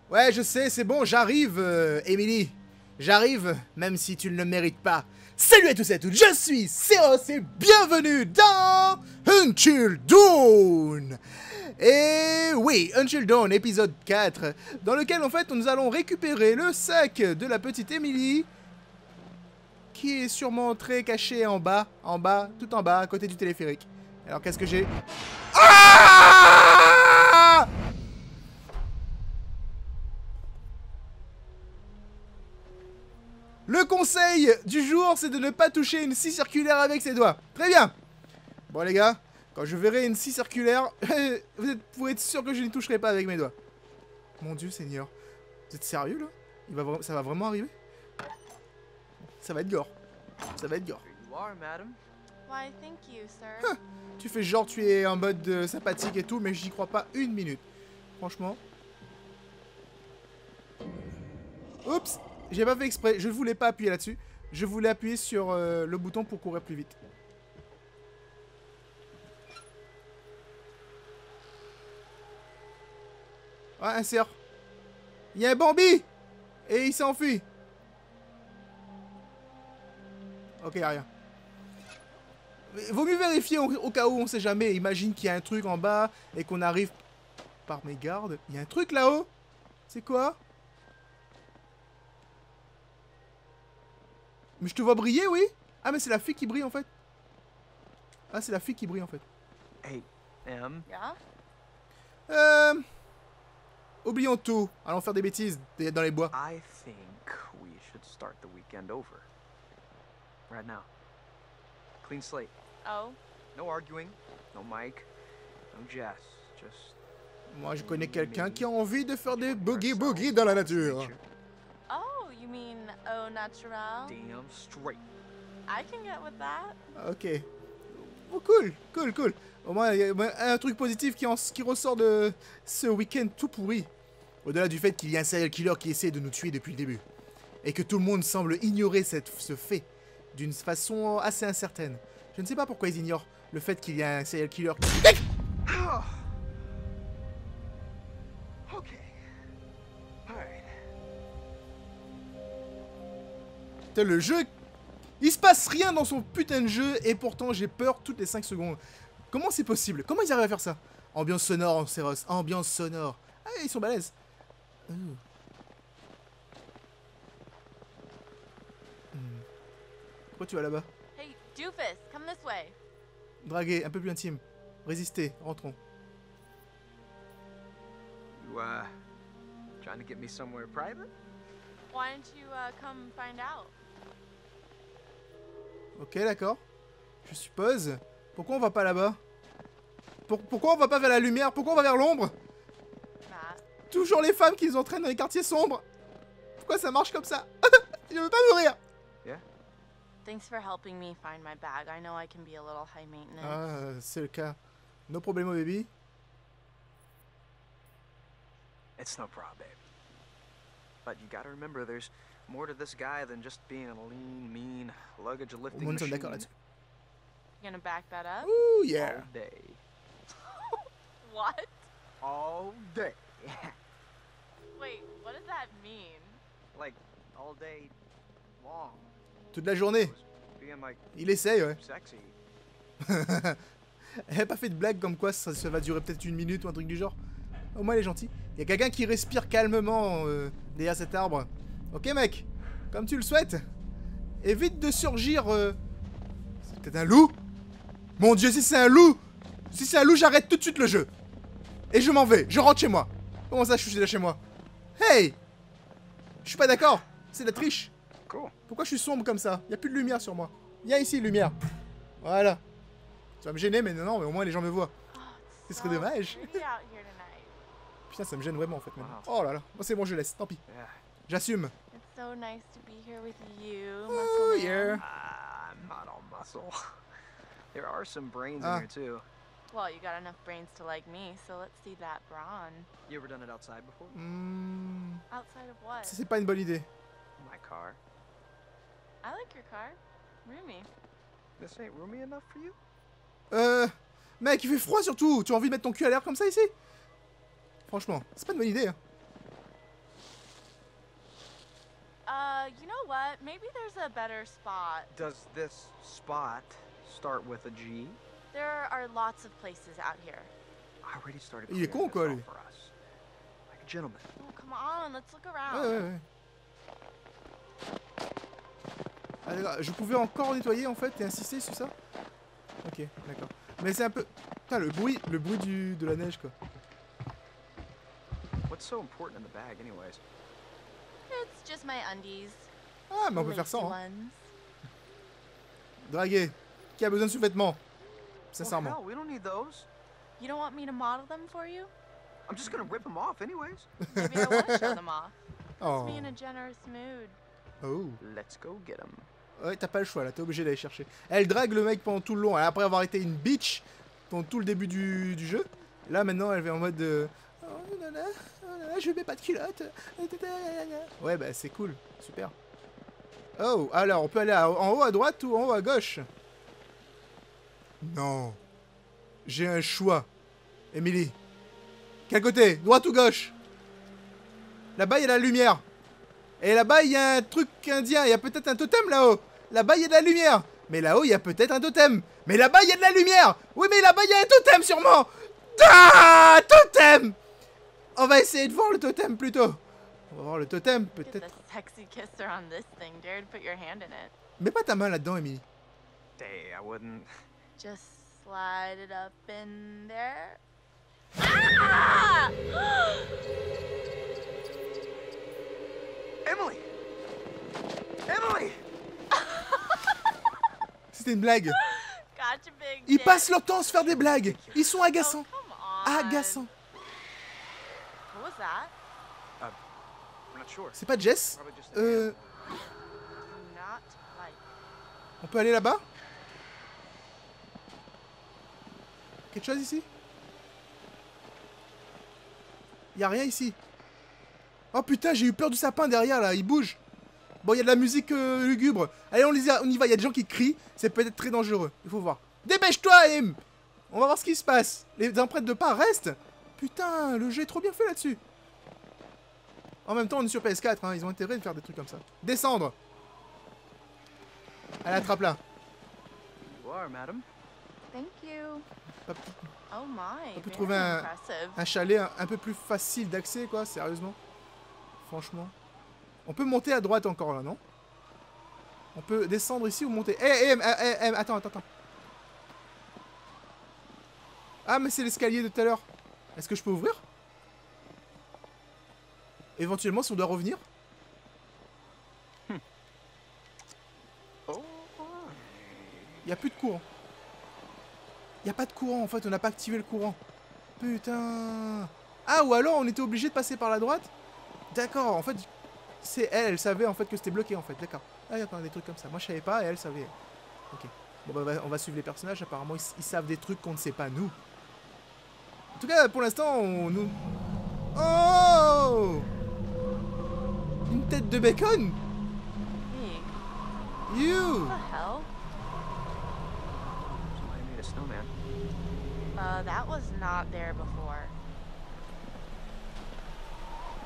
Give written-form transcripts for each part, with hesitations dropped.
Ouais, je sais, c'est bon, j'arrive, Emily. J'arrive, même si tu ne le mérites pas. Salut à tous et à toutes, je suis Seros et bienvenue dans Until Dawn. Et oui, Until Dawn, épisode 4, dans lequel en fait nous allons récupérer le sac de la petite Emily, qui est sûrement très caché en bas, tout en bas, à côté du téléphérique. Alors qu'est-ce que j'ai? Ah! Le conseil du jour, c'est de ne pas toucher une scie circulaire avec ses doigts. Très bien. Bon les gars, quand je verrai une scie circulaire, vous pouvez être sûr que je n'y toucherai pas avec mes doigts. Mon Dieu Seigneur. Vous êtes sérieux là? Ça va vraiment arriver? Ça va être gore. Ça va être gore. Why, thank you, sir. Tu fais genre tu es en mode sympathique et tout, mais j'y crois pas une minute. Franchement. Oups! J'ai pas fait exprès, je voulais pas appuyer là-dessus. Je voulais appuyer sur le bouton pour courir plus vite. Ah, un cerf. Il y a un Bambi! Et il s'enfuit. Ok, y'a rien. Vaut mieux vérifier au cas où, on sait jamais. Imagine qu'il y a un truc en bas et qu'on arrive par mégarde. Il y a un truc là-haut. C'est quoi? Mais je te vois briller, oui? Ah, mais c'est la fille qui brille, en fait. Ah, c'est la fille qui brille, en fait. Hey, Em. Yeah? Oublions tout. Allons faire des bêtises dans les bois. I think we should start the weekend over. Right now. Clean slate. Oh? No arguing. No Mike. No Jess. Just... Moi, je connais quelqu'un qui a envie de faire des boogie-boogie dans la nature. Oh, you mean au natural? Damn straight. I can get with that. Ok. Oh, cool, cool, cool. Au moins, il y a un truc positif qui ressort de ce week-end tout pourri. Au-delà du fait qu'il y a un serial killer qui essaie de nous tuer depuis le début. Et que tout le monde semble ignorer ce fait d'une façon assez incertaine. Je ne sais pas pourquoi ils ignorent le fait qu'il y a un serial killer qui... Okay. Alright. Putain, le jeu... Il se passe rien dans son putain de jeu et pourtant j'ai peur toutes les 5 secondes. Comment c'est possible? Comment ils arrivent à faire ça? Ambiance sonore, Seros. Ambiance sonore. Ah, ils sont balèzes. Pourquoi tu vas là-bas? Hey, doofus, come this way. Draguer, un peu plus intime. Résister, rentrons. You, trying to get me somewhere private? Why don't you come find out? Ok, d'accord. Je suppose. Pourquoi on va pas là-bas? Pourquoi on va pas vers la lumière? Pourquoi on va vers l'ombre? Matt. Toujours les femmes qui nous entraînent dans les quartiers sombres. Pourquoi ça marche comme ça? Je veux pas mourir. Yeah? Thanks for helping me find my bag. I know I can be a little high maintenance. Ah, c'est le cas. No problemo, baby. It's no problem, babe. But you gotta remember, there's more to this guy than just being a lean, mean, luggage Au lifting moins, nous sommes machine. d'accord là-dessus. You gonna back that up? Ouh, All yeah. day. What? All day. Wait, what does that mean? Like, all day long. Toute la journée. Being like Il essaye, ouais. sexy. Elle a pas fait de blague comme quoi ça va durer peut-être une minute ou un truc du genre. Au moins, elle est gentille. Il y a quelqu'un qui respire calmement derrière cet arbre. Ok, mec. Comme tu le souhaites. Évite de surgir. C'est peut-être un loup? Mon Dieu, si c'est un loup! Si c'est un loup, j'arrête tout de suite le jeu. Et je m'en vais. Je rentre chez moi. Comment ça, je suis là chez moi? Hey! Je suis pas d'accord. C'est de la triche. Cool. Pourquoi je suis sombre comme ça? Y a plus de lumière sur moi. Viens ici, lumière. Voilà. Tu vas me gêner, mais non, mais au moins les gens me voient. Oh, Ce it's serait so dommage. pretty out here tonight. Putain, ça me gêne vraiment en fait. Maintenant. Wow. Oh là là. Moi, c'est bon, je laisse. Tant pis. Yeah. J'assume. It's so nice to be here with you, Oh, muscle man. yeah. I'm not all muscle. There are some brains Ah. in here too. Well, you got enough brains to like me, so let's see that brawn. You ever done it outside before? Outside of what? Ça, c'est pas une bonne idée. My car. I like your car. Roomy. This ain't roomy enough for you? Mec, il fait froid surtout. Tu as envie de mettre ton cul à l'air comme ça ici? Franchement, c'est pas une bonne idée. Hein. You know what? Maybe there's a better spot. Does this spot start with a G? There are lots of places out here. I already started Il est con, clearing quoi, this lui. off for us. Like a gentleman. Oh, come on, let's look Ouais, around. ouais, ouais. Ah, d'accord. Je pouvais encore nettoyer en fait et insister sur ça. Ok, d'accord. Mais c'est un peu... Putain, le bruit de la neige quoi. What's so important in the bag, anyways? It's just my undies. Ah, mais on peut faire ça, Lacy hein. ones. Draguer. Qui a besoin de sous-vêtements? Well, Sincèrement. hell, we don't need those. You don't want me to model them for you? I'm just gonna rip them off anyways. Maybe I will show them off. Oh. Let's be in a generous mood. Oh. Let's go get them. Ouais, t'as pas le choix là, t'es obligé d'aller chercher. Elle drague le mec pendant tout le long, et après avoir été une bitch pendant tout le début du jeu. Là maintenant elle vient en mode de... Oh nana, je mets pas de culotte. Ouais bah c'est cool, super. Oh, alors on peut aller en haut à droite ou en haut à gauche? Non. J'ai un choix. Emily. Quel côté? Droite ou gauche? Là-bas il y a la lumière. Et là-bas il y a un truc indien, il y a peut-être un totem là-haut. Là-bas, il y a de la lumière. Mais là-haut, il y a peut-être un totem. Mais là-bas, il y a de la lumière. Oui, mais là-bas, il y a un totem sûrement. Ah, totem. On va essayer de voir le totem plutôt. On va voir le totem, Get peut-être. the sexy kisser on this thing. Dare to put your hand in it. Mets pas ta main là-dedans, Emily. Hey, I wouldn't. Just slide it up in there. Ah! Emily! Emily! C'était une blague. Gotcha, big Ils dick. passent leur temps à se faire des blagues. Ils sont agaçants. Oh, come on. Agaçants. What was that? I'm not sure. C'est pas Jess? Probably just Do not like. On peut aller là-bas? Quelque chose ici? Y a rien ici. Oh putain, j'ai eu peur du sapin derrière là, il bouge. Bon, il y a de la musique lugubre. Allez, on y va, il y a des gens qui crient. C'est peut-être très dangereux. Il faut voir. Dépêche-toi, Em. On va voir ce qui se passe. Les empreintes de pas restent. Putain, le jeu est trop bien fait là-dessus. En même temps, on est sur PS4, hein. Ils ont intérêt de faire des trucs comme ça. Descendre. Allez, attrape-la. You are, madam. Thank you. Hop. Oh my. On peut very trouver impressive. Un chalet un peu plus facile d'accès, quoi, sérieusement. Franchement. On peut monter à droite encore, là, non? On peut descendre ici ou monter? Attends. Ah, mais c'est l'escalier de tout à l'heure. Est-ce que je peux ouvrir? Éventuellement, si on doit revenir? Oh. Il n'y a plus de courant. Il n'y a pas de courant, en fait, on n'a pas activé le courant. Putain. Ah, ou alors on était obligé de passer par la droite? D'accord, en fait, c'est elle savait en fait que c'était bloqué en fait, d'accord. Ah, d'accord, des trucs comme ça. Moi je savais pas et elle savait. Ok. Bon bah on va suivre les personnages, apparemment ils savent des trucs qu'on ne sait pas nous. En tout cas, pour l'instant, on nous... Oh! Une tête de bacon? Hey, You! what the hell? Somebody made a snowman. That was not there before.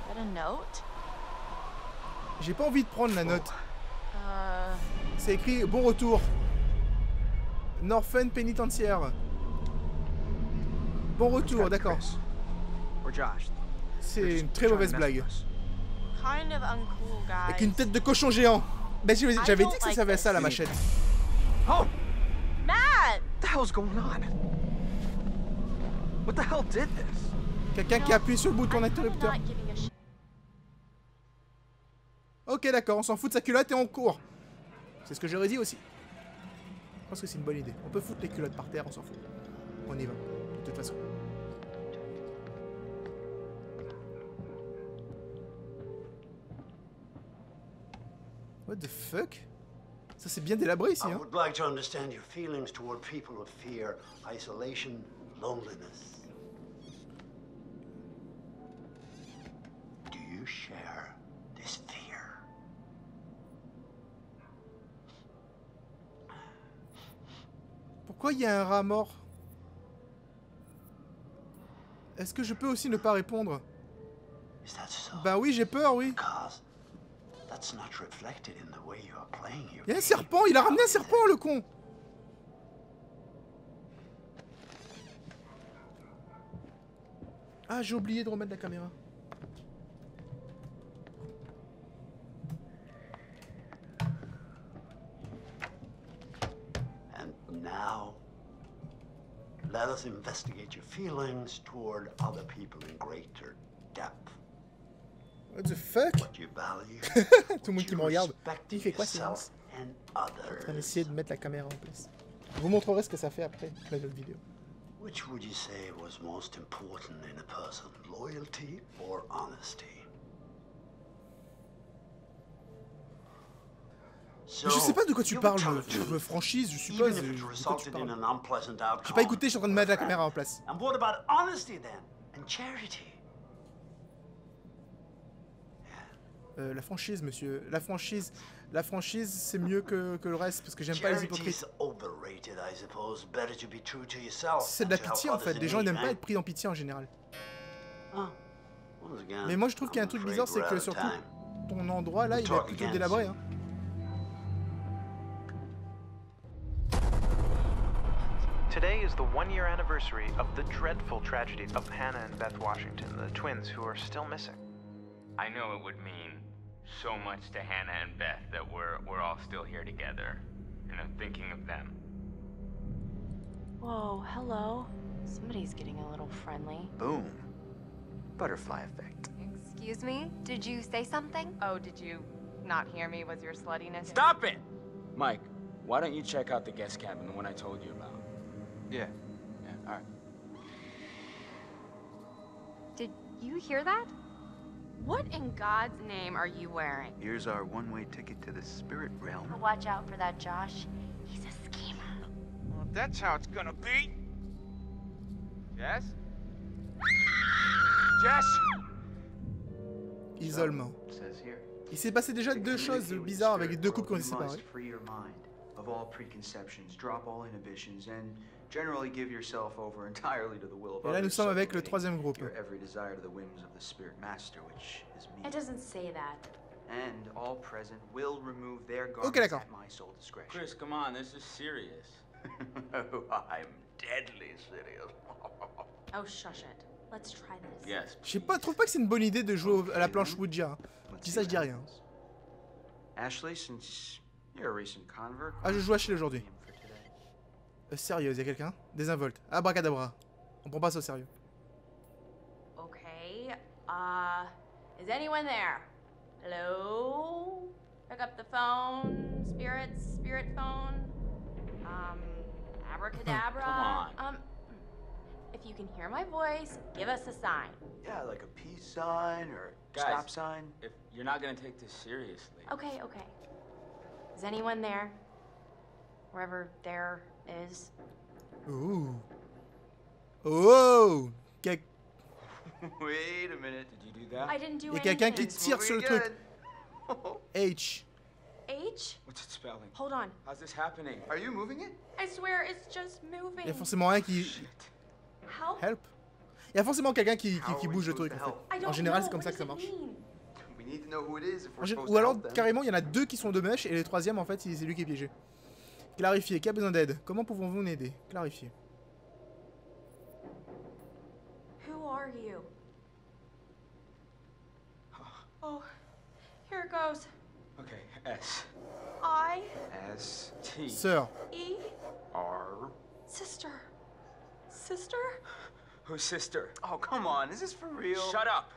Is that a note? J'ai pas envie de prendre la note. Uh, C'est écrit bon retour. Northern pénitentiaire. Bon retour, d'accord. Or Josh. C'est une très mauvaise blague. kind of uncool, guys. Avec une tête de cochon géant. Ben, j'avais dit que ça servait à ça la machette. Oh! Matt! What the hell's going on? What the hell did this? Quelqu'un qui appuie sur le bouton I'm kinda interrupteur. not giving a shit. Ok, d'accord, on s'en fout de sa culotte et on court. C'est ce que j'aurais dit aussi. Je pense que c'est une bonne idée. On peut foutre les culottes par terre, on s'en fout. On y va, de toute façon. What the fuck? Ça c'est bien délabré ici, I hein. would like to understand your feelings toward people of fear, isolation, loneliness. Do you share this fear? Pourquoi il y a un rat mort? Est-ce que je peux aussi ne pas répondre? Is that so? Ben oui, j'ai peur, oui. Because that that's not reflected in the way you are playing your Il y a un game. serpent, il a ramené un serpent, le con. Ah, j'ai oublié de remettre la caméra. And now, let us investigate your feelings toward other people in greater depth. What the fuck? What you value, Tout le monde qui me regarde. Il fait quoi, yourself and En train others. d'essayer de mettre la caméra en place. Je vous montrerai ce que ça fait après la vidéo. Which would you say was most important in a person, loyalty or honesty? So, Je sais pas de quoi tu you parles, tell it franchise, je even suppose. if it De quoi tu resulted in parles. an unpleasant outcome. J'ai pas écouté, je suis en train de mettre la caméra en place. And what about honesty then? And charity? La franchise, monsieur. La franchise, c'est mieux que le reste parce que j'aime pas les Charity is hypocrites. overrated, I suppose. Better to be true to yourself. C'est de la and to help pitié en fait. others Les in gens ils need, n'aiment pas hein? être pris en pitié en général. Ah, once again, Mais moi je trouve qu'il y a un I'm truc afraid bizarre, c'est we're que out of surtout time. ton endroit là, il est plutôt délabré. Hein. Today is the one-year anniversary of the dreadful tragedy of Hannah and Beth Washington, the twins who are still missing. I know it would mean so much to Hannah and Beth that we're all still here together. You know, thinking of them. Whoa, hello. Somebody's getting a little friendly. Boom. Butterfly effect. Excuse me? Did you say something? Oh, did you not hear me? Was your sluttiness? Stop it! Mike, why don't you check out the guest cabin, the one I told you about? Yeah. Yeah, alright. Did you hear that? What in God's name are you wearing? Here's our one-way ticket to the spirit realm. Watch out for that Josh. He's a schemer. Well, that's how it's gonna be. Jess? Jess? Isolement. Says here. Il s'est passé déjà deux choses bizarres avec les deux couples qui ont été séparés. Free your mind of all preconceptions, drop all inhibitions, and generally give yourself over entirely to the will of Et là nous others, sommes avec le subjugating troisième groupe. your every desire to the whims of the spirit master, which is me. It doesn't say that. And all present will remove their Ok, garments d'accord. at my sole discretion. Chris, come on, this is serious. Oh, I'm deadly serious. Oh, shush it. Let's try this. Yes. Je sais pas, trouve pas que c'est une bonne idée de jouer à la planche Ouija. Hein. Je Let's dis see ça, je dis what rien. happens. Ashley, since you're a recent convert, Ah, je joue à Ashley aujourd'hui. name for today? Sérieux, y'a quelqu'un? Désinvolte. Abracadabra. On prend pas ça au sérieux. Okay. Is anyone there? Hello? Pick up the phone. Spirit phone. Abracadabra. Come on. If you can hear my voice, give us a sign. Yeah, like a peace sign or a Guys. stop sign. If you're not gonna take this seriously. Okay. Is anyone there? Wherever there is. Ouh. Oh! Quel- Wait a minute. Did you do that? I didn't do Y'a anything. quelqu'un qui tire sur le truc. H. H? What's it spelling? Hold on. How's this happening? Are you moving it? I swear it's just moving. Y'a forcément un qui. Shit. Help? Help. Y'a forcément quelqu'un qui How are we bouge le supposed truc to en help? I fait. don't En général, know. c'est comme What ça que ça does marche. it mean? We need to know who it is if we're supposed Ou to alors, help them. carrément, il y en a deux qui sont de mèche et le troisième, en fait, c'est lui qui est piégé. Clarifier. Qui a besoin d'aide? Comment pouvons-nous l'aider? Clarifier. Who are you? Oh, here it goes. Okay, S. I, S T. Sœur. E, R. sister. Sister? Whose sister? Oh, come on. Is this for real? Shut up!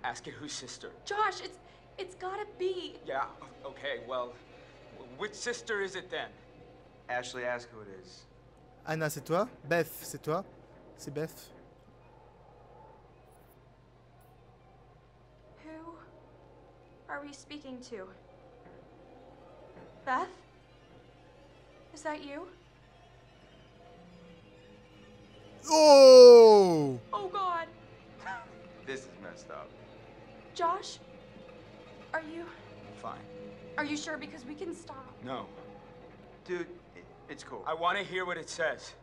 Ask it whose sister. Josh, it's gotta be. Yeah, okay, well, which sister is it then? Ashley, ask who it is. Anna, c'est toi? Beth, c'est toi? C'est Beth. Who are we speaking to? Beth? Is that you? Oh! Oh God. This is messed up. Josh? Are you Fine. sure? Because we can stop. No. Dude, it's cool. I want to hear what it says.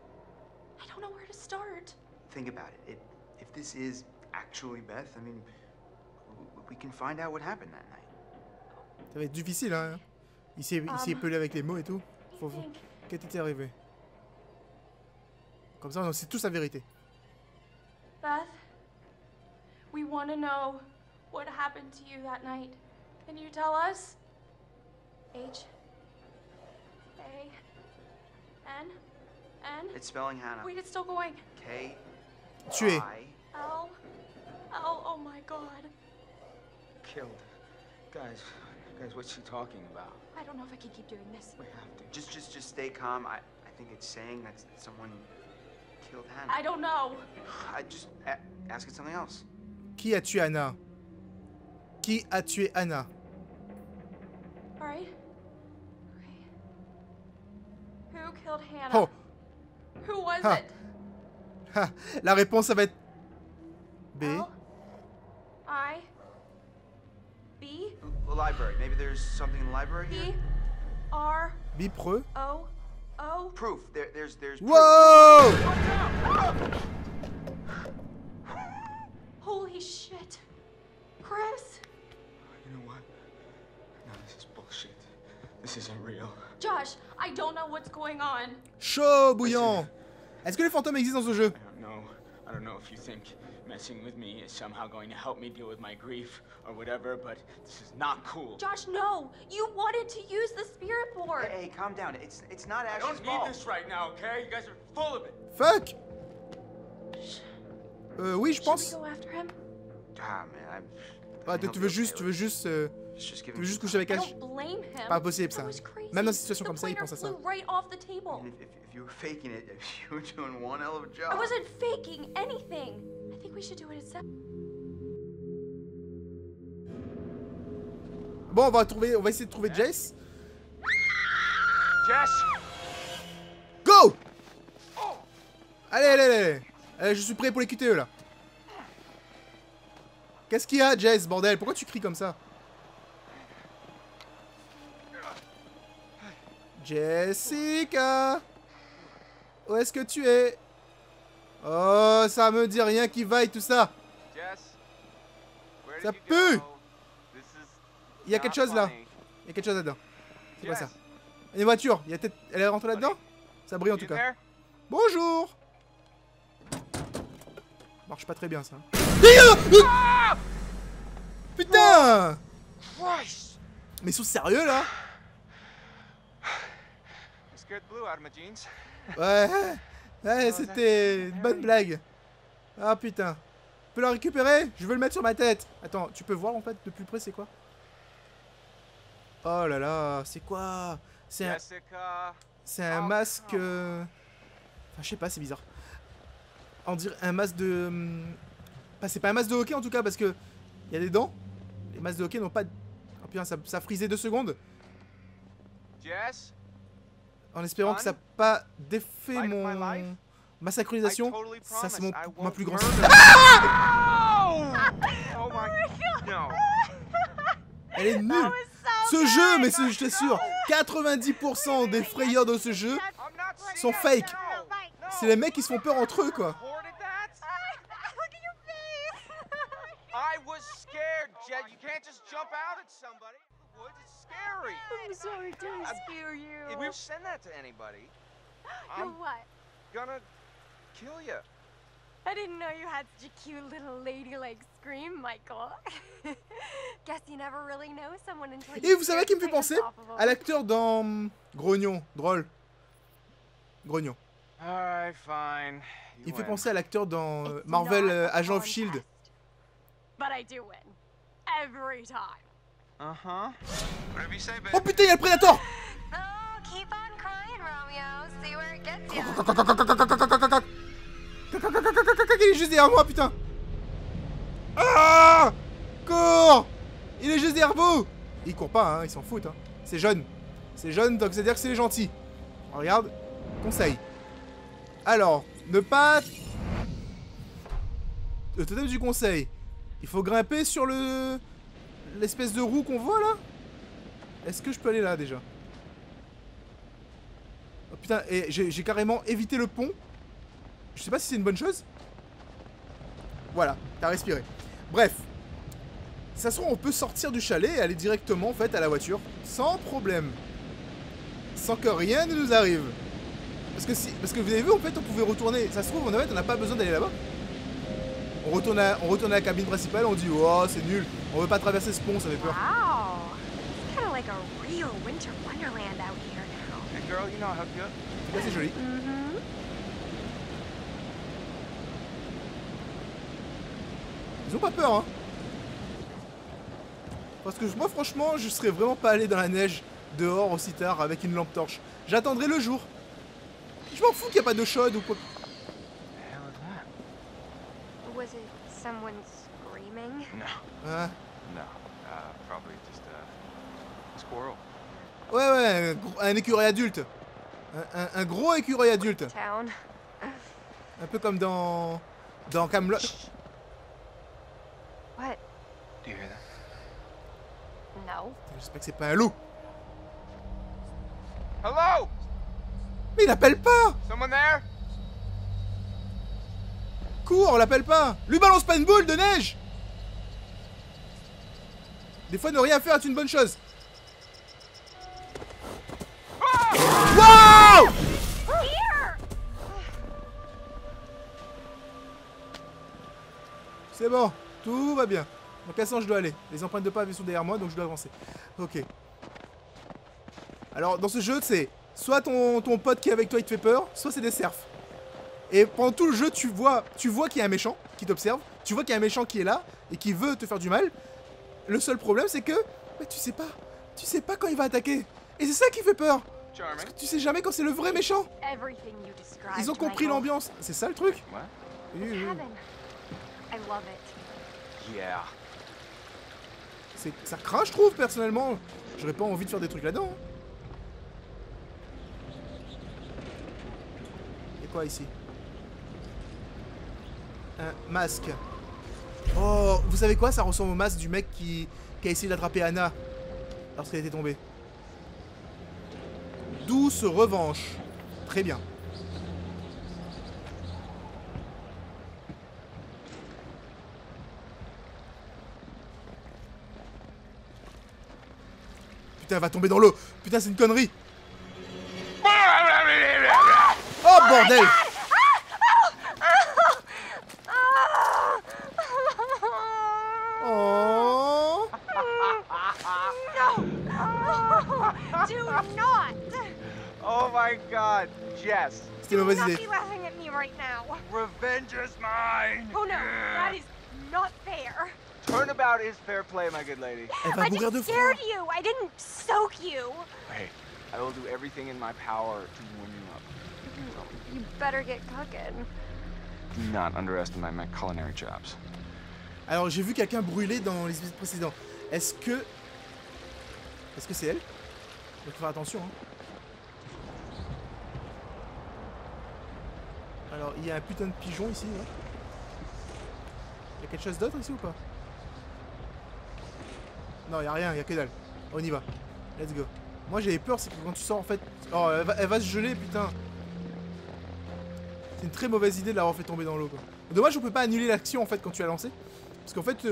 I don't know where to start. Think about it. If this is actually Beth, I mean, we can find out what happened that night. Ça va être difficile, hein. Il s'est pelé avec les mots et tout. Qu'est-ce qui t'est arrivé? Comme ça, on sait tous la vérité. Beth, we want to know what happened to you that night. Can you tell us? H A N N. It's spelling Hannah. Wait, it's still going. K. Tué. I. L. L. Oh my God. Killed. Guys, what's she talking about? I don't know if I can keep doing this. We have to. Just stay calm. I think it's saying that someone killed Hannah. I don't know. I just ask it something else. Qui a tué Anna? Qui a tué Anna? All right. Okay. Who killed Hannah? Oh. Who was Ha. it? Ha, la réponse, ça va être B. L I B The library. Maybe there's something in the library here. P R Bipreux. O O. Proof. There's proof. Wow! Holy shit. Chris. You know what? No, this is bullshit. This isn't real. Josh, I don't know what's going on. Chaud bouillant. Est-ce que les fantômes existent dans ce jeu? I don't know if you think messing with me is somehow going to help me deal with my grief or whatever, but this is not cool. Josh, no. You wanted to use the spirit board. Hey, calm down. It's not I Ash's don't fault. need this right now, okay? You guys are full of it. Fuck! Oui, je Should we pense. go after him? Ah man, Ah, tu veux juste coucher avec I Ash? don't blame him. Pas possible, That ça. was crazy. Même dans une situation The comme ça, il planner pense à ça. flew right off the table. If you were faking it, you were doing one hell of a job. I wasn't faking anything. I think we should do it at Bon, on va essayer de trouver Jess. Jess! Go! Allez, je suis prêt pour les QTE là. Qu'est-ce qu'il y a, Jess, bordel? Pourquoi tu cries comme ça? Jessica! Où est-ce que tu es? Oh, ça me dit rien qui vaille tout ça. Ça pue! Il y a quelque chose là. Il y a quelque chose là-dedans. C'est quoi ça? Une voiture. Il y a peut-être... Elle est rentrée là-dedans? Ça brille en tout cas. Bonjour! Marche pas très bien ça. Putain! Mais ils sont sérieux là? Ouais, c'était une bonne blague. Ah putain. Tu peux la récupérer? Je veux le mettre sur ma tête. Attends, tu peux voir en fait de plus près c'est quoi? Oh là là, c'est quoi? C'est un masque... Enfin, je sais pas, c'est bizarre. On dirait un masque de... Enfin, c'est pas un masque de hockey en tout cas parce que... Il y a des dents. Les masques de hockey n'ont pas... Oh putain, ça a frisé 2 secondes. En espérant que ça n'a pas défait ma synchronisation. Ça c'est ma plus grande... Elle est nulle. Ce jeu, mais je t'assure, 90% des frayeurs de ce jeu sont fake. C'est les mecs qui se font peur entre eux, quoi. I'm sorry to scare you. If we send that to anybody, You're I'm what? gonna kill you. I didn't know you had such a cute little ladylike scream, Michael. Guess you never really know someone until Et vous savez qui me fait penser à l'acteur dans Grognon, drôle. Grognon. Alright, fine. Il fait penser à l'acteur dans Marvel Agent of Shield. But I do win. Every time. Whatever you say, babe. Oh putain, il y a le Predator! Oh, keep on crying, Romeo. See where it gets you. Il est juste derrière moi, putain! Ah! Cours! Il est juste derrière vous! Il court pas, hein, il s'en fout, hein. C'est jeune. C'est jeune, donc c'est-à-dire que c'est les gentils. Regarde. Conseil. Alors, ne pas... Le totem du conseil. Il faut grimper sur l'espèce de roue qu'on voit là. Est-ce que je peux aller là déjà? Oh putain, et j'ai carrément évité le pont. Je sais pas si c'est une bonne chose. Voilà, t'as respiré. Bref. ça se trouve, on peut sortir du chalet et aller directement en fait à la voiture. Sans problème. Sans que rien ne nous arrive. Parce que vous avez vu, en fait, on pouvait retourner. Ça se trouve, en fait, on n'a pas besoin d'aller là-bas. On retourne à la cabine principale, on dit oh c'est nul, on veut pas traverser ce pont, ça fait peur. Wow. It's kind of like a real winter wonderland out here now. Hey girl, you know how good. Là c'est joli. Mm-hmm. Ils ont pas peur hein. Parce que moi franchement je serais vraiment pas allé dans la neige dehors aussi tard avec une lampe torche. J'attendrai le jour. Je m'en fous qu'il n'y a pas d'eau chaude ou quoi. Was it someone screaming? No, Hein? no. Probably just a squirrel. Ouais, un écureuil adulte. Un gros écureuil adulte. Town. Un peu comme dans Camelot. What? Do you hear that? No. J'espère que c'est pas un loup. Hello? Mais il appelle pas. Someone there? Cours, on l'appelle pas. Lui balance pas une boule de neige. Des fois ne rien faire est une bonne chose. Wow! Here! C'est bon, tout va bien. Donc à ça je dois aller. Les empreintes de pas sont derrière moi donc je dois avancer. Ok. Alors dans ce jeu c'est soit ton pote qui est avec toi il te fait peur, soit c'est des serfs. Et pendant tout le jeu tu vois qu'il y a un méchant qui t'observe, tu vois qu'il y a un méchant qui est là et qui veut te faire du mal. Le seul problème c'est que bah, tu sais pas quand il va attaquer. Et c'est ça qui fait peur. Parce que tu sais jamais quand c'est le vrai méchant. Everything you described, Ils ont compris Michael. l'ambiance. C'est ça le truc. What? Oui, oui, oui. Heaven. I love it. Yeah. Ça craint je trouve personnellement. J'aurais pas envie de faire des trucs là-dedans. Et quoi ici? Un masque. Oh, vous savez quoi? Ça ressemble au masque du mec qui a essayé d'attraper Anna lorsqu'elle était tombée. Douce revanche. Très bien. Putain, elle va tomber dans l'eau. Putain, c'est une connerie. Oh, bordel. Oh. Do not! Oh my God, Jess. C'était une mauvaise Not idée. be laughing at me right now. Revenge is mine. Oh no, that is not fair. Turnabout is fair play, my good lady. Elle va I mourir de just froid. scared you. I didn't soak you. Hey, I will do everything in my power to warm you up. You better get cooking. Do not underestimate my culinary chops. Alors, j'ai vu quelqu'un brûler dans les épisodes précédents. Est-ce que c'est elle? Il faut faire attention. Hein. Alors, il y a un putain de pigeon ici. Là. Il y a quelque chose d'autre ici ou pas? Non, il y a rien, il y a que dalle. On y va. Let's go. Moi, j'avais peur, c'est que quand tu sors, en fait... Oh, elle va se geler, putain. C'est une très mauvaise idée de l'avoir fait tomber dans l'eau, quoi. Dommage, on peut pas annuler l'action, en fait, quand tu as lancé. Parce qu'en fait,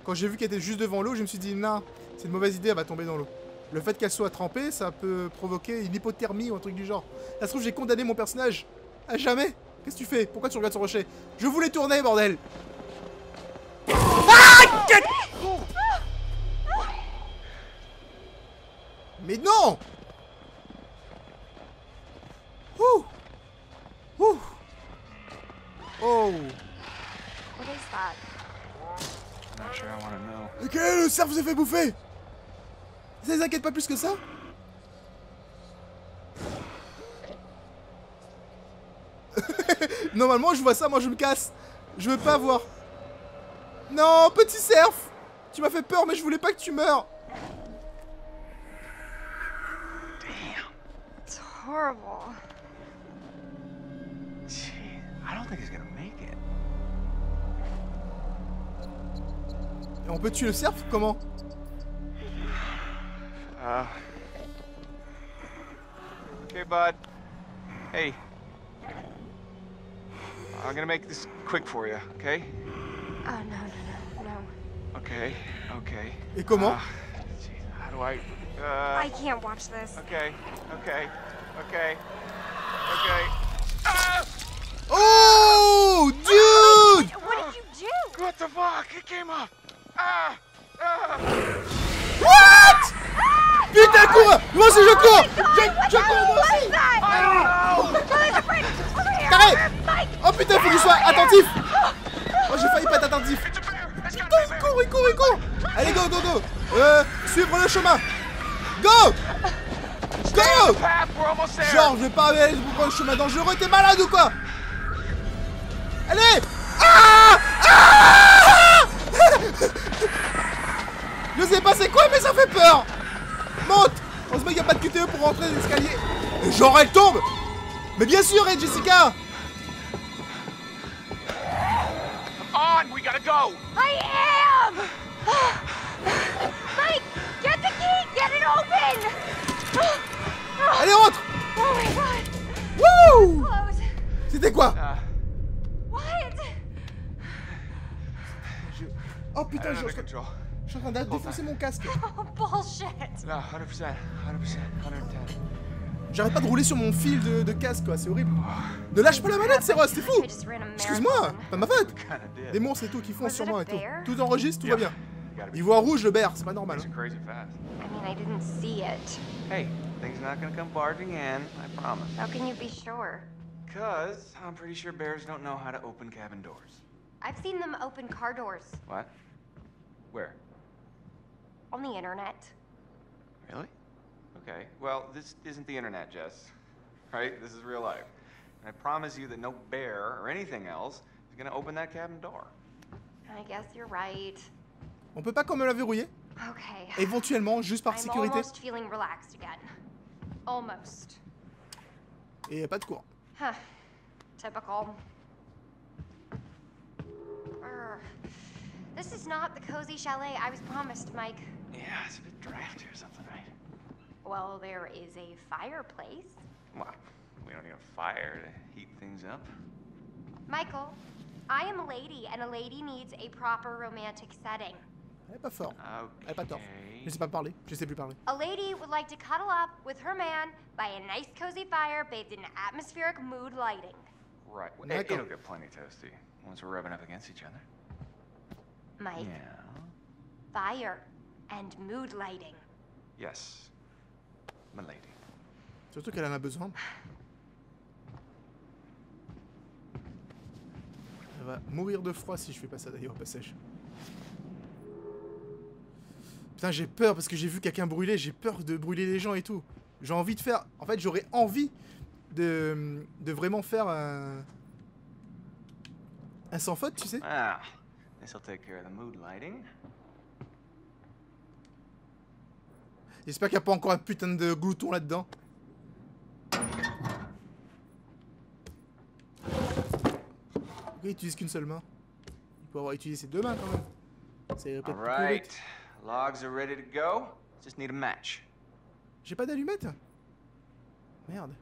quand j'ai vu qu'elle était juste devant l'eau, je me suis dit, non, c'est une mauvaise idée, elle va tomber dans l'eau. Le fait qu'elle soit trempée, ça peut provoquer une hypothermie ou un truc du genre. Ça se trouve, j'ai condamné mon personnage. À jamais. Qu'est-ce que tu fais? Pourquoi tu regardes son rocher? Je voulais tourner, bordel. Ah! Mais non! Ouh! Ouh! Oh! What is that? I'm not sure I want to know. Ok, le cerf vous a fait bouffer! Ça les inquiète pas plus que ça? Normalement, je vois ça, moi je me casse. Je veux pas voir. Non, petit cerf! Tu m'as fait peur, mais je voulais pas que tu meurs. It's horrible. Gee, I don't think he's gonna make it. Et on peut tuer le cerf? Comment? Okay, bud. Hey. I'm gonna make this quick for you, okay? Oh, no. Okay, okay. Et comment? How do I can't watch this. Okay. Oh, dude! What did you do? What the fuck? It came up. What? Putain, cours! Moi aussi je cours! Je cours moi aussi! Carré! Oh putain, faut qu'il soit attentif! Oh, j'ai failli pas être attentif! Il court! Allez, go! Suivre le chemin! Go! Genre, je vais pas aller pour le chemin dangereux, t'es malade ou quoi? Allez! Je sais pas c'est quoi, mais ça fait peur! Monte! Heureusement qu'il n'y a pas de QTE pour rentrer dans l'escalier. Et genre, elle tombe! Mais bien sûr, hein, Jessica! On, we gotta go. I am! Mike, get the key! Get it open! Allez, rentre! Oh my god! Wouh! Close. C'était quoi? What? Oh putain, je suis control. en train de défoncer mon casque. Oh, bullshit! No, 100%. J'arrête pas de rouler sur mon fil de casque, quoi, c'est horrible. Ne lâche pas la manette, c'est c'est fou! Excuse-moi, pas ma faute! Des monstres et tout qui font sûrement et tout. Tout enregistre, tout va bien. Il voit rouge le bear, c'est pas normal. I mean, I didn't see it. Hey, things not gonna come barging in, I promise. How can you be sure? Cause I'm pretty sure bears don't know how to open cabin doors. I've seen them open car doors What? Where? on the internet. Really? Okay, well, this isn't the internet, Jess. Right? This is real life. And I promise you that no bear or anything else is gonna open that cabin door. I guess you're right. On peut pas quand même la verrouiller? Okay. Éventuellement, juste par I'm sécurité. almost feeling relaxed again. Almost. Et y a pas de courant. Huh. Typical. Urgh. This is not the cozy chalet I was promised, Mike. Yeah, it's a bit drafty or something, right? Well, there is a fireplace. Well, we don't need a fire to heat things up. Michael, I am a lady, and a lady needs a proper romantic setting. Elle est pas fort. Elle est pas tort. Okay. Je sais pas parler. Je sais plus parler. A lady would like to cuddle up with her man by a nice cozy fire bathed in atmospheric mood lighting. Right. Well, D'accord. it'll get plenty toasty once we're rubbing up against each other. Mike, Yeah. fire and mood lighting. Yes, my lady. Surtout qu'elle en a besoin. Elle va mourir de froid si je fais pas ça d'ailleurs au passage. Putain, j'ai peur parce que j'ai vu quelqu'un brûler, j'ai peur de brûler les gens et tout. J'ai envie de faire... En fait, j'aurais envie de vraiment faire un sans faute, tu sais. Ah, this'll take care of the mood lighting. J'espère qu'il n'y a pas encore un putain de glouton là-dedans. Pourquoi il utilise qu'une seule main? Il peut avoir utilisé ses deux mains quand même. Ça irait peut-être plus Alright, vite. logs are ready to go. Just need a match. J'ai pas d'allumette? Merde.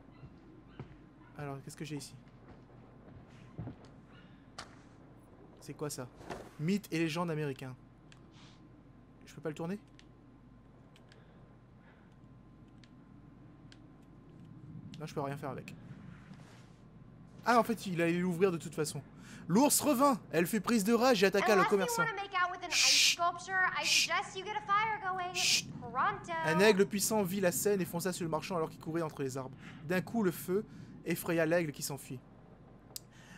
Alors, qu'est-ce que j'ai ici? C'est quoi ça? Mythes et légendes américains. Je peux pas le tourner? Non, je peux rien faire avec. Ah, en fait, il allait l'ouvrir de toute façon. L'ours revint. Elle fut prise de rage et attaqua le commerçant. Chut. Chut. Un aigle puissant vit la scène et fonça sur le marchand alors qu'il courait entre les arbres. D'un coup, le feu effraya l'aigle qui s'enfuit.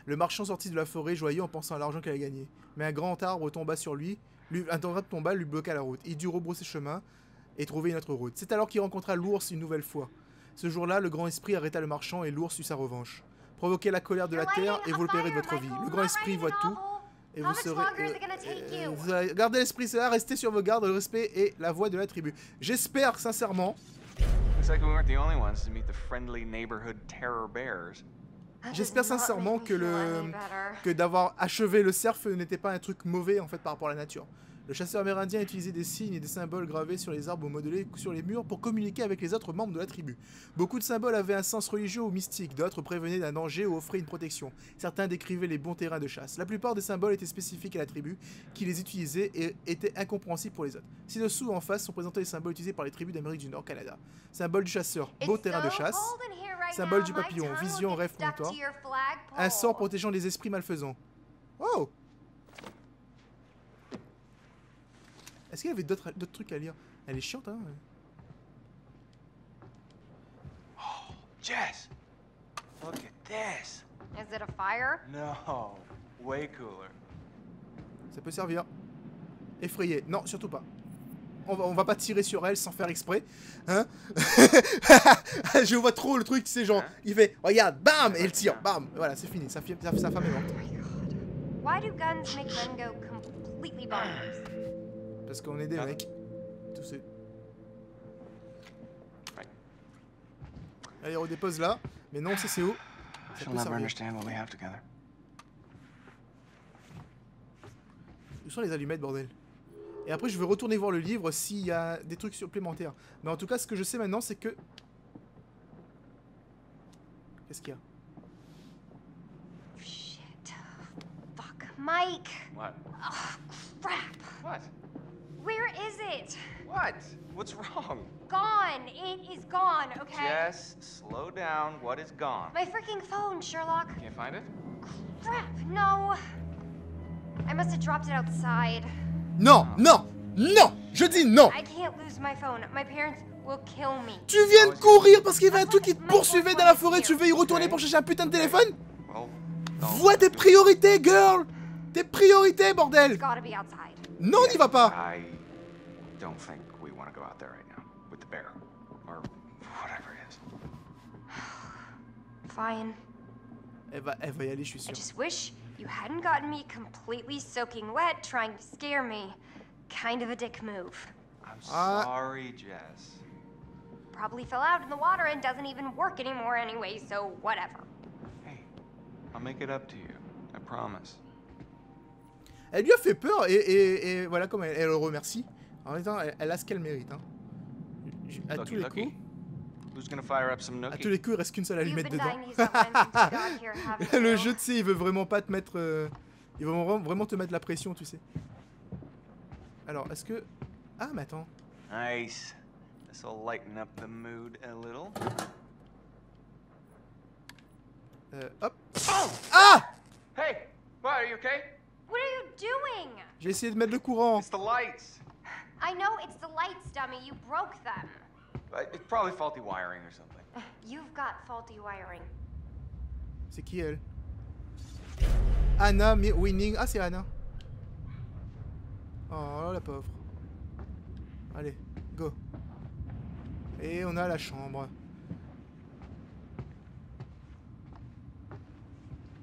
Le marchand sortit de la forêt joyeux en pensant à l'argent qu'il avait gagné. Mais un grand arbre tomba sur lui. Un arbre tomba, lui bloqua la route. Il dut rebrousser chemin et trouver une autre route. C'est alors qu'il rencontra l'ours une nouvelle fois. Ce jour-là, le grand esprit arrêta le marchand et l'ours eut sa revanche. Provoquez la colère de la terre et vous le paierez de votre vie. Le grand esprit voit tout et vous serez... gardez l'esprit cela, restez sur vos gardes, le respect et la voix de la tribu. J'espère sincèrement... J'espère sincèrement que d'avoir achevé le cerf n'était pas un truc mauvais en fait par rapport à la nature. Le chasseur amérindien utilisait des signes et des symboles gravés sur les arbres ou modelés sur les murs pour communiquer avec les autres membres de la tribu. Beaucoup de symboles avaient un sens religieux ou mystique, d'autres prévenaient d'un danger ou offraient une protection. Certains décrivaient les bons terrains de chasse. La plupart des symboles étaient spécifiques à la tribu qui les utilisait et étaient incompréhensibles pour les autres. Ci-dessous, en face, sont présentés les symboles utilisés par les tribus d'Amérique du Nord, Canada. Symbole du chasseur, beau terrain de chasse. Symbole du papillon, vision, rêve prémonitoire. Un sort protégeant les esprits malfaisants. Oh! Est-ce qu'il y avait d'autres trucs à lire? Elle est chiante, hein? Oh, Jess! Look at this! Is it a fire? No, way cooler. Ça peut servir. Effrayé. Non, surtout pas. On va pas tirer sur elle sans faire exprès. Hein? Je vois trop le truc, c'est genre, il fait, regarde, bam! Et elle tire, bam! Voilà, c'est fini, sa femme est morte. Why do guns make men go completely bonkers? Parce qu'on est des mecs. Tout c'est. Allez, on redépose là. Mais non, c'est où? Ça peut servir. Où sont les allumettes, bordel? Et après, je vais retourner voir le livre s'il y a des trucs supplémentaires. Mais en tout cas, ce que je sais maintenant, c'est que... Qu'est-ce qu'il y a? Shit. Fuck. Mike! What? Oh, crap! What? Where is it? What? What's wrong? Gone. It is gone, okay? Jess, slow down. What is gone? My freaking phone, Sherlock. Can't find it? Crap, no. I must have dropped it outside. Non, non, non! Je dis non! I can't lose my phone. My parents will kill me. Tu viens de courir parce qu'il y avait un truc qui te poursuivait dans la forêt, tu veux y retourner pour chercher un putain de téléphone? Vois tes priorités, girl! Tes priorités, bordel! Non, n'y va pas! I don't think we want to go out there right now with the bear or whatever it is. Fine. Elle va y aller, je suis sûr. I just wish you hadn't gotten me completely soaking wet trying to scare me. Kind of a dick move. I'm sorry, Jess. Probably fell out in the water and doesn't even work anymore anyway, so whatever. Hey, I'll make it up to you. I promise. Elle lui a fait peur et voilà comment elle le remercie. En même temps, elle a ce qu'elle mérite. Hein. À tous les coups. À tous les coups, il reste qu'une seule allumette dedans. Le jeu, tu sais, il veut vraiment pas te mettre... il veut vraiment te mettre la pression, tu sais. Alors, est-ce que... Ah, mais attends. Nice. This'll lighten up the mood a little. Hop. Ah! Hey! What, are you okay? What are you doing? J'ai essayé de mettre le courant. It's the lights. I know it's the lights, dummy. You broke them. It's probably faulty wiring or something. You've got faulty wiring. C'est qui elle? Anna Winning. Ah, c'est Anna. Oh, la pauvre. Allez, go. Et on a la chambre.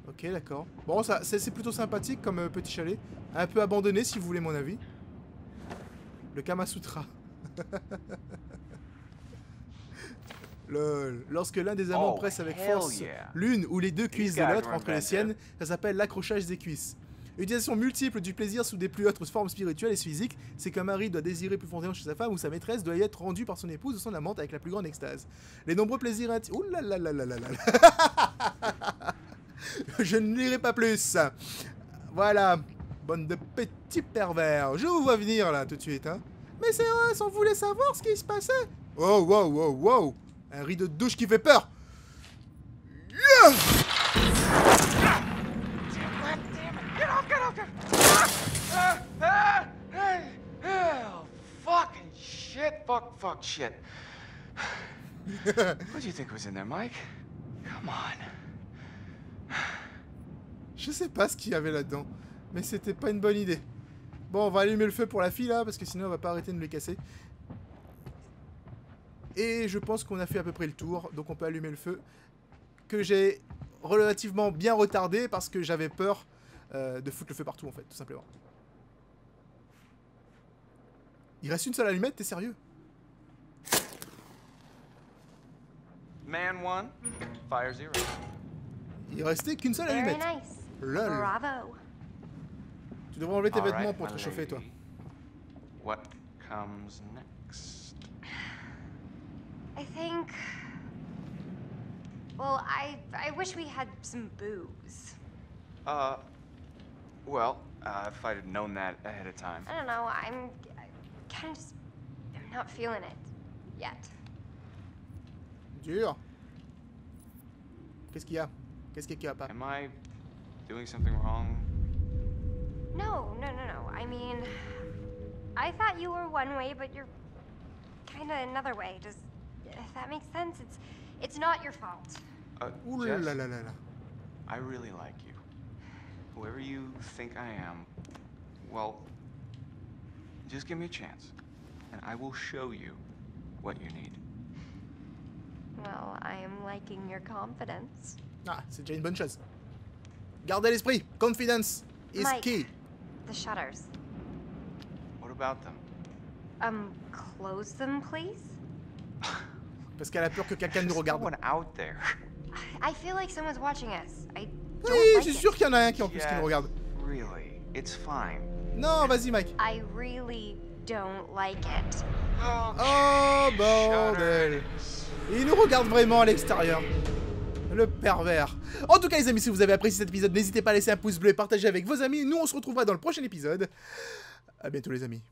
Ok, d'accord. Bon, ça, c'est plutôt sympathique comme petit chalet. Un peu abandonné, si vous voulez mon avis. Le Kama Sutra. Lol. Lorsque l'un des amants presse avec force l'une ou les deux cuisses de l'autre entre les siennes, ça s'appelle l'accrochage des cuisses. Utilisation multiple du plaisir sous des plus hautes formes spirituelles et physiques, c'est qu'un mari doit désirer plus profondément chez sa femme ou sa maîtresse doit y être rendu par son épouse ou son amante avec la plus grande extase. Les nombreux plaisirs intimes... Ouh là là là là là là. Je ne lirai pas plus. Voilà. Bande de petits pervers. Je vous vois venir là tout de suite. Hein. Mais c'est vrai, on voulait savoir ce qui se passait. Oh, wow, wow, wow. Un rideau de douche qui fait peur. Yeah! Fucking shit, fuck shit. What do you think was in there, Mike? Come on. Je sais pas ce qu'il y avait là-dedans, mais c'était pas une bonne idée. Bon, on va allumer le feu pour la fille là, parce que sinon elle va pas arrêter de me les casser. Et je pense qu'on a fait à peu près le tour, donc on peut allumer le feu. Que j'ai relativement bien retardé parce que j'avais peur de foutre le feu partout en fait, tout simplement. Il reste une seule allumette, t'es sérieux? Man 1, fire 0. Il restait qu'une seule allumette. Nice. Lol. Bravo. Tu devrais enlever tes vêtements pour te réchauffer, toi. what comes next? I think... Well, I wish we had some booze. Well, if I'd have known that ahead of time. I don't know, I'm kind of just... I'm not feeling it. Yet. Dur. Qu'est-ce qu'il y a? Qu'est-ce qu'il y a pas? Am I doing something wrong? No. I mean, I thought you were one way, but you're kind of another way. If that makes sense? It's not your fault. Ouh Jess, là là là là. I really like you. Whoever you think I am, well, just give me a chance, and I will show you what you need. Well, I am liking your confidence. Ah, c'est déjà une bonne chose. Gardez l'esprit. Confidence is Mike, key. The shutters. What about them? Close them, please? Parce qu'elle a peur que quelqu'un nous There's regarde. no one out there. I feel like someone's watching us. I Oui, don't like j'ai it. sûr qu'il y en a un qui en plus qui Yes, nous regarde. really, it's fine. Non, vas-y, Mike. I really don't like it. Oh, bordel. Il nous regarde vraiment à l'extérieur. Le pervers. En tout cas, les amis, si vous avez apprécié cet épisode, n'hésitez pas à laisser un pouce bleu et partager avec vos amis. Nous, on se retrouvera dans le prochain épisode. À bientôt, les amis.